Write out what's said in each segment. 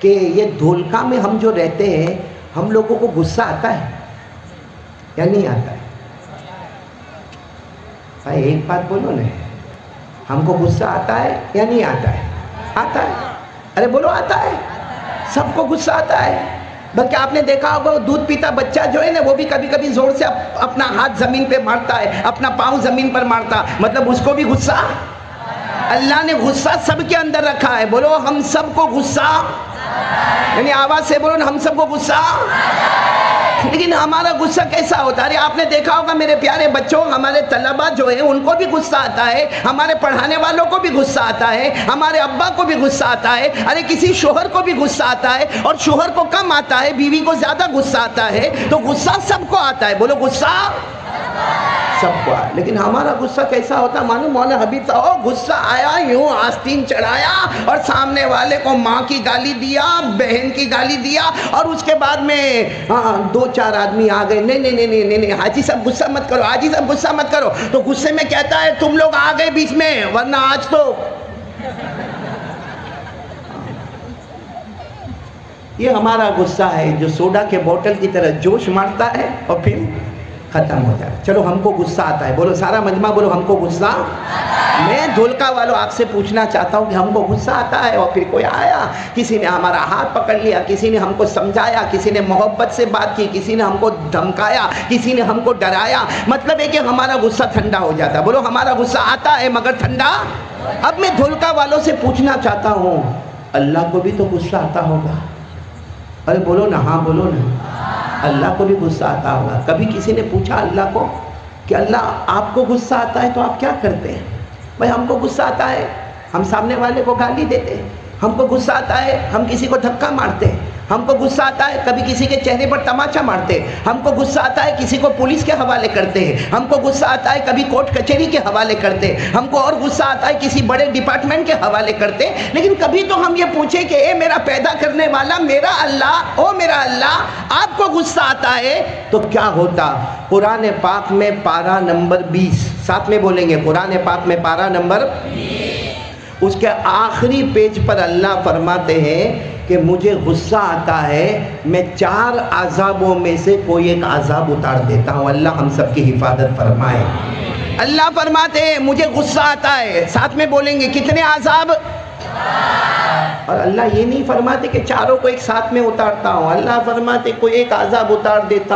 کہ یہ دھولکا میں ہم جو رہتے ہیں ہم لوگوں کو غصہ آتا ہے یا نہیں آتا ہے؟ بھائی ایک بات بولو نا، ہم کو غصہ آتا ہے یا نہیں آتا ہے؟ آتا ہے، ارے بولو آتا ہے، سب کو غصہ آتا ہے۔ بلکہ آپ نے دیکھا ہوگا وہ دودھ پیتا بچہ جو ہے نا وہ بھی کبھی کبھی زور سے اپنا ہاتھ زمین پہ مارتا ہے، اپنا پاؤں زمین پر مارتا، مطلب اس کو بھی غصہ۔ اللہ نے غصہ سب کے اندر رکھا ہے، بولو ہم سب کو غصہ، یعنی آواز سے بولو ہم سب کو غصہ۔ لیکن ہمارا غصہ کیسا ہوتا ہے؟ آپ نے دیکھا ہوگا میرے پیارے بچوں، ہمارے طلبہ جو ہیں ان کو بھی غصہ آتا ہے، ہمارے پڑھانے والوں کو بھی غصہ آتا ہے، ہمارے ابا کو بھی غصہ آتا ہے، ارے کسی شوہر کو بھی غصہ آتا ہے، اور شوہر کو کم آتا ہے، بیوی کو زیادہ غصہ آتا ہے، تو غصہ سب کو آتا ہے، بولو غصہ سب کو آتا ہے۔ لیکن ہمارا غصہ کیسا ہوتا ہے معلوم؟ مولانا حبیب صاحب غصہ آیا یوں آستین چڑھایا اور سامنے والے کو ماں کی گالی دیا، بہن کی گالی دیا، اور اس کے بعد میں دو چار آدمی آ گئے، نہیں نہیں نہیں نہیں نہیں حاجی صاحب غصہ مت کرو، حاجی صاحب غصہ مت کرو، تو غصے میں کہتا ہے تم لوگ آ گئے بیچ میں، ورنہ آج تو یہ ہمارا غصہ ہے جو سوڈا کے بوتل کی طرح جوش مارتا ہے اور پھر ختم ہو جائے۔ چلو ہم کو غصہ آتا ہے، بولو سارا مجمع بولو ہم کو غصہ۔ میں دھولکا والوں آپ سے پوچھنا چاہتا ہوں کہ ہم کو غصہ آتا ہے، اور پھر کوئی آیا، کسی نے ہمارا ہاتھ پکڑ لیا، کسی نے ہم کو سمجھایا، کسی نے محبت سے بات کی، کسی نے ہم کو دھمکایا، کسی نے ہم کو ڈرایا، مطلب ہے کہ ہمارا غصہ ٹھنڈا ہو جاتا ہے۔ بولو ہمارا غصہ آتا ہے مگر ٹھنڈا۔ اب میں دھولکا والوں سے پوچھنا چاہتا ہوں اللہ کو بھی تو غصہ آتا ہوگا؟ ارے بولو نا، ہاں بولو نا، اللہ کو بھی غصہ آتا ہوگا۔ کبھی کسی نے پوچھا اللہ کو کہ اللہ آپ کو غصہ آتا ہے تو آپ کیا کرتے ہیں؟ بھائی ہم کو غصہ آتا ہے ہم سامنے والے کو گالی دیتے ہیں، ہم کو غصہ آتا ہے ہم کسی کو دھکا مارتے ہیں، ہم کو غصہ آتا ہے کبھی کسی کے چہرے پر تماچا مارتے ہیں، ہم کو غصہ آتا ہے کسی کو پولیس کے حوالے کرتے ہیں، ہم کو غصہ آتا ہے کبھی کورٹ کچہری کے حوالے کرتے ہیں، ہم کو اور غصہ آتا ہے کسی بڑے ڈپارٹمنٹ کے حوالے کرتے ہیں۔ لیکن کبھی تو ہم یہ پوچھیں کہ اے میرا پیدا کرنے والا میرا اللہ، او میرا اللہ، آپ کو غصہ آتا ہے تو کیا ہوتا؟ قرآن پاک میں پارہ نمبر 20، ساتھ میں بولیں گے، قرآن پاک میں پارہ نمبر 20، اس کے آخری پیج پر اللہ فرماتے ہیں کہ مجھے غصہ آتا ہے، میں 4 عذابوں میں سے کوئی ایک عذاب اتار دیتا ہوں۔ اللہ ہم سب کی حفاظت فرمائے۔ اللہ فرماتے ہیں مجھے غصہ آتا ہے، ساتھ میں بولیں گے کتنے عذاب؟ اور اللہ یہ نہیں فرماتے کہ چاروں کو ایک ساتھ میں اتارتا ہوں، اللہ فرماتے کوئی ایک عذاب اتار دیتا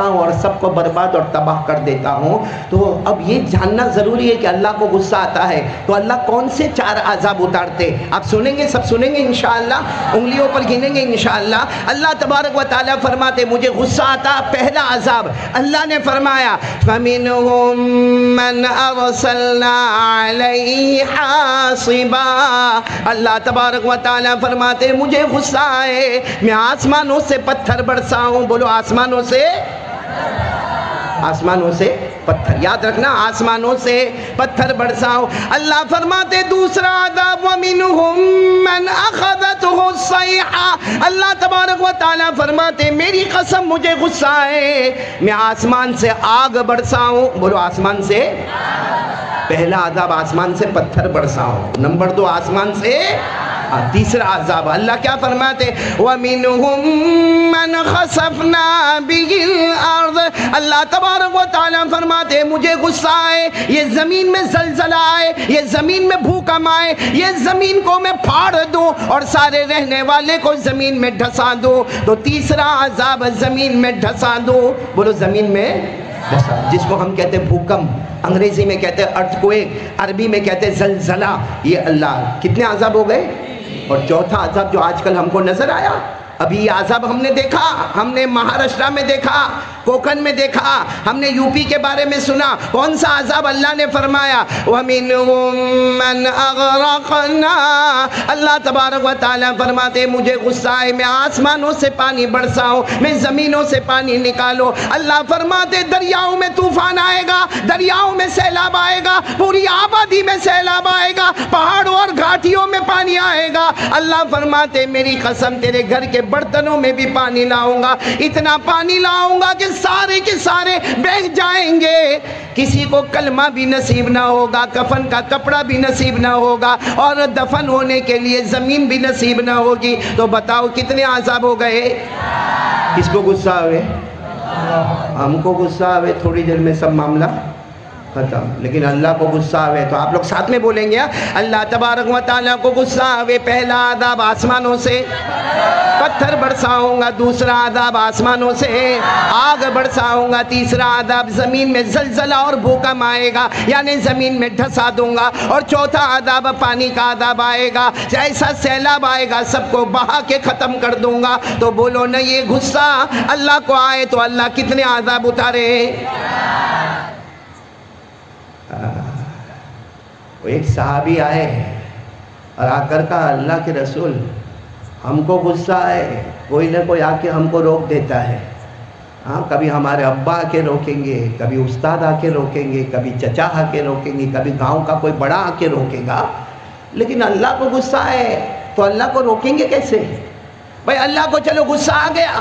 ہوں اور سب کو برباد اور تباہ کر دیتا ہوں۔ تو اب یہ جاننا ضروری ہے کہ اللہ کو غصہ آتا ہے تو اللہ کون سے 4 عذاب اتارتے؟ آپ سنیں گے، سب سنیں گے انشاءاللہ، انگلیوں پر گنیں گے انشاءاللہ۔ اللہ تبارک و تعالیٰ فرماتے مجھے غصہ آتا، پہلا عذاب اللہ نے فرمایا فَمِنْهُمْ مَنْ أَرْسَلْنَا عَلَيْهِ حَاصِبًا، اللہ تبارک و تعالیٰ فرماتے ہیں مجھے غصہ آئے میں آسمانوں سے پتھر برساؤں، بولو آسمانوں سے پتھر، یاد رکھنا آسمانوں سے پتھر برساؤں۔ اللہ فرماتے دوسرا عذاب وَمِنْهُمْ مَنْ أَخَذَتْهُ الصَّيْحَةُ، اللہ تبارک و تعالیٰ فرماتے میری قسم مجھے غصہ آئے میں آسمان سے آگ برساؤں، بولو آسمان سے، پہلا عذاب آسمان سے پتھر برساؤں، نمبر 2 آسمان سے، تیسرا عذاب اللہ کیا فرماتے وَمِنْهُمْ مَنْ خَسَفْنَا بِهِ الْأَرْضِ، اللہ تبارک و تعالیٰ فرماتے مجھے غصہ آئے یہ زمین میں زلزلہ آئے، یہ زمین میں بھوکم آئے، یہ زمین کو میں پھاڑ دوں اور سارے رہنے والے کو زمین میں ڈھسا دوں، تو تیسرا عذاب زمین میں ڈھسا دوں، بولو زمین میں ڈھسا، جس کو ہم کہتے ہیں بھوکم، انگریزی میں کہتے ہیں ارتھکویک، عربی میں کہتے ہیں زلزلہ، یہ اللہ کتنے عذاب ہو گئے؟ اور چوتھا عذاب جو آج کل ہم کو نظر آیا، ابھی یہ عذاب ہم نے دیکھا، ہم نے مہاراشٹرا میں دیکھا، کوکن میں دیکھا، ہم نے یوپی کے بارے میں سنا، کون سا عذاب اللہ نے فرمایا وَمِنْهُمْ مَنْ أَغْرَقْنَا، اللہ تبارک و تعالیٰ فرماتے مجھے غصہ آئے میں آسمانوں سے پانی برساؤں، میں زمینوں سے پانی نکالوں، اللہ فرماتے دریاؤں میں طوفان آئے گا، دریاؤں میں سیلاب آئے گا، پوری آبادی میں سیلاب آئے گا، پہاڑوں اور گھاٹیوں میں پانی آئے گا، اللہ فرماتے میری قسم تیرے گھر کے برتنوں میں بھی پانی لاؤں گا، اتنا پانی لاؤں گا کہ سارے کے سارے بہہ جائیں گے. کسی کو کلمہ بھی نصیب نہ ہوگا, کفن کا کپڑا بھی نصیب نہ ہوگا, اور دفن ہونے کے لیے زمین بھی نصیب نہ ہوگی. تو بتاؤ کتنے عذاب ہو گئے. کس کو غصہ ہوئے؟ ہم کو غصہ آوے تھوڑی دیر میں سب معاملہ ختم. لیکن اللہ کو غصہ آوے تو آپ لوگ ساتھ میں بولیں گے, اللہ تبارک و تعالیٰ کو غصہ آوے, پہلا عذاب آسمانوں سے پتھر برساؤں گا, دوسرا عذاب آسمانوں سے آگ برساؤں گا, تیسرا عذاب زمین میں زلزلہ اور بھوکم آئے گا, یعنی زمین میں دھسا دوں گا, اور چوتھا عذاب پانی کا عذاب آئے گا, ایسا سیلاب آئے گا سب کو بہا کے ختم کر دوں گا. تو بولو نا, یہ غصہ اللہ کو آئے تو اللہ کتنے عذاب اتارے. وہ ایک صحابی آئے اور آ کر کہا, اللہ کے رسول ہم کو غصہ ہے, کوئی نہ کوئی آ کے ہم کو روک دیتا ہے. ہاں, کبھی ہمارے ابا آ کے روکیں گے, کبھی استاد آ کے روکیں گے, کبھی چچا آ کے روکیں گے, کبھی گاؤں کا کوئی بڑا آ کے روکے گا, لیکن اللہ کو غصہ ہے تو اللہ کو روکیں گے کیسے؟ بھائی اللہ کو چلو غصہ آ گیا,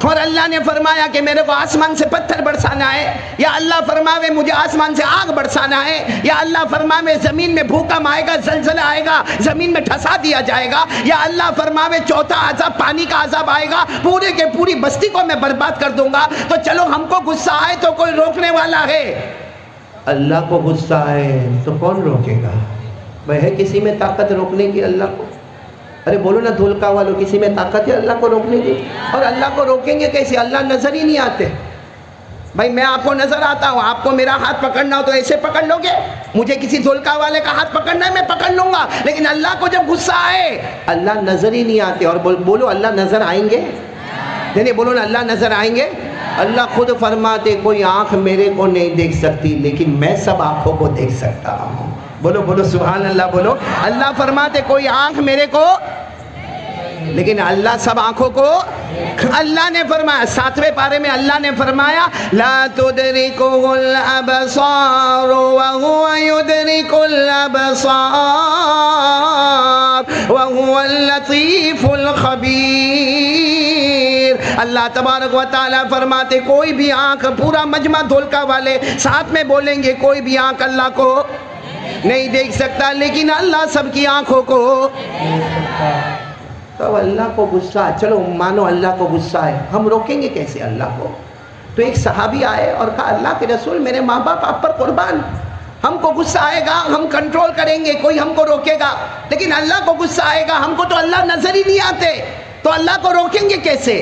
اور اللہ نے فرمایا کہ میرے کو آسمان سے پتھر برسانا ہے, یا اللہ فرماوے مجھے آسمان سے آگ برسانا ہے, یا اللہ فرماوے زمین میں بھوکم آئے گا, زلزلہ آئے گا, زمین میں ٹھسا دیا جائے گا, یا اللہ فرماوے چوتھا عذاب پانی کا عذاب آئے گا, پورے کے پوری بستی کو میں برباد کر دوں گا. تو چلو ہم کو غصہ آئے تو کوئی روکنے والا ہے. اللہ کو غصہ آئے تو کون روکے گا؟ بھائی ہے کسی میں طاقت روکنے کی اللہ کو؟ ارے بولو نا دھولکا والوں, کسی میں طاقت ہے اللہ کو روکنے کی؟ اور اللہ کو روکیں گے کیسے؟ اللہ نظر ہی نہیں آتے. بھائی میں آپ کو نظر آتا ہوں, آپ کو میرا ہاتھ پکڑنا ہو تو ایسے پکڑ لو گے؟ مجھے کسی دھولکا والے کا ہاتھ پکڑنا ہے میں پکڑ لوں گا, لیکن اللہ کو جب غصہ آئے اللہ نظر ہی نہیں آتے. اور بولو اللہ نظر آئیں گے؟ نہیں, بولو نا اللہ نظر آئیں گے. اللہ خود فرماتے کوئی آنکھ میرے کو نہیں دیکھ سکتی, لیکن میں سب آنکھوں کو دیکھ سکتا ہوں. بولو بولو سبحان اللہ بولو. اللہ فرماتے کوئی آنکھ میرے کو, لیکن اللہ سب آنکھوں کو. اللہ نے فرمایا 7ویں پارے میں, اللہ نے فرمایا لا تدرکہ الابصار وہو یدرک الابصار وہو اللطیف الخبیر. اللہ تبارک و تعالیٰ فرماتے کوئی بھی آنکھ, پورا مجمع دھولکا والے ساتھ میں بولیں گے, کوئی بھی آنکھ اللہ کو نہیں دیکھ سکتا, لیکن اللہ سب کی آنکھوں کو. تو اللہ کو غصہ, چلو مانو اللہ کو غصہ ہے, ہم روکیں گے کیسے اللہ کو؟ تو ایک صحابی آئے اور کہا اللہ کے رسول میرے ماں باپ آپ پر قربان, ہم کو غصہ آئے گا ہم کنٹرول کریں گے, کوئی ہم کو روکے گا, لیکن اللہ کو غصہ آئے گا ہم کو تو اللہ نظر ہی نہیں آتے, تو اللہ کو روکیں گے کیسے؟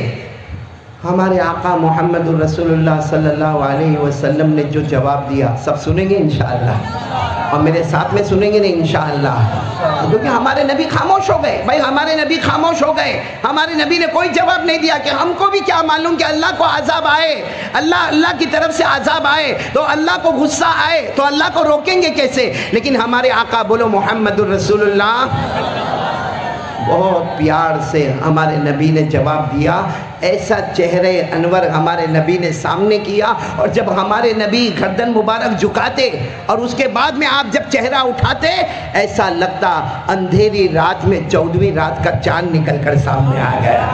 ہمارے آقا محمد الرسول اللہ صلی اللہ علیہ وسلم نے جو جواب دیا سب سنیں گے انشاءاللہ, اور میرے ساتھ میں سنیں گے نہیں انشاءاللہ, کیونکہ ہمارے نبی خاموش ہو گئے. بھائی ہمارے نبی خاموش ہو گئے, ہمارے نبی نے کوئی جواب نہیں دیا کہ ہم کو بھی کیا معلوم کہ اللہ کو عذاب آئے, اللہ کی طرف سے عذاب آئے, تو اللہ کو غصہ آئے تو اللہ کو روکیں گے کیسے؟ لیکن ہمارے آقا بولو محمد الرسول اللہ بہت پیار سے ہمارے نبی نے جواب دیا. ایسا چہرے انور ہمارے نبی نے سامنے کیا, اور جب ہمارے نبی گردن مبارک جھکاتے اور اس کے بعد میں آپ جب چہرہ اٹھاتے ایسا لگتا اندھیری رات میں 14ویں رات کا چاند نکل کر سامنے آ گیا.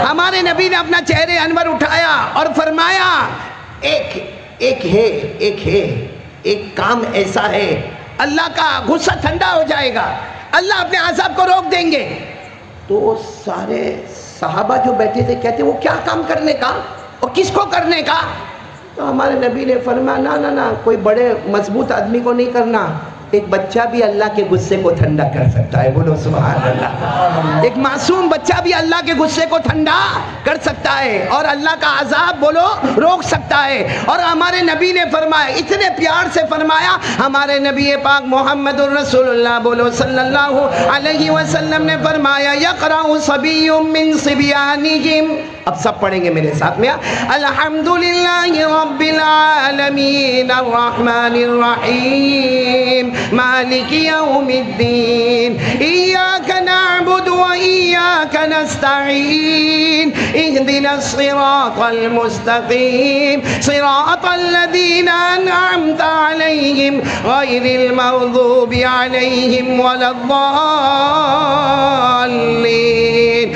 ہمارے نبی نے اپنا چہرے انور اٹھایا اور فرمایا ایک کام ایسا ہے, اللہ کا غصہ ٹھنڈا ہو جائے گا, اللہ اپنے عذاب کو روک دیں گے. تو سارے صحابہ جو بیٹھے تھے کہتے وہ کیا کام کرنے کا اور کس کو کرنے کا؟ تو ہمارے نبی نے فرمایا نا کوئی بڑے مضبوط آدمی کو نہیں کرنا, ایک بچہ بھی اللہ کے غصے کو ٹھنڈا کر سکتا ہے. بولو سبحان اللہ. ایک معصوم بچہ بھی اللہ کے غصے کو ٹھنڈا کر سکتا ہے اور اللہ کا عذاب بولو روک سکتا ہے. اور ہمارے نبی نے فرمایا, اتنے پیار سے فرمایا, ہمارے نبی پاک محمد الرسول اللہ بولو صلی اللہ علیہ وسلم نے فرمایا یقرأ صبی من صبیانہم. اب سب پڑھیں گے میرے ساتھ میں, الحمدللہ رب العالمین الرحمن الرحیم مالک یوم الدین ایاک نعبد و ایاک نستعین اہدنا الصراط المستقیم صراط الذین انعمت علیہم غیر المغضوب علیہم ولا الضالین